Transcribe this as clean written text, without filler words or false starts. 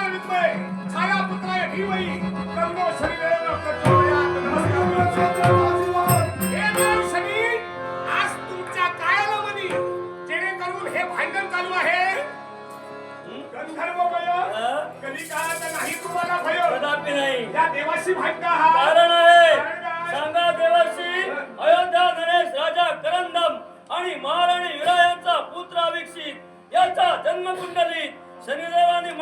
पुत्राय विद्महे छाया पुत्राय धीमहि तन्नो शनिदेव प्रचोदयात्. नमस्कार. हे देव शनी, आज तुमच्या कायालामध्ये जेणेकरून हे भांडण चालू आहे. गंधर्वमय कधी काळात नाही तुम्हाला भय. कदापि नाही. या देवाशी भांडता हा कारण आहे. सांगा देवाशी. अयोध्या नरेश राजा करंदम आणि महाराणी विरायांचा पुत्र अविक्षित याचा जन्मकुंडलीत शनिदेवाने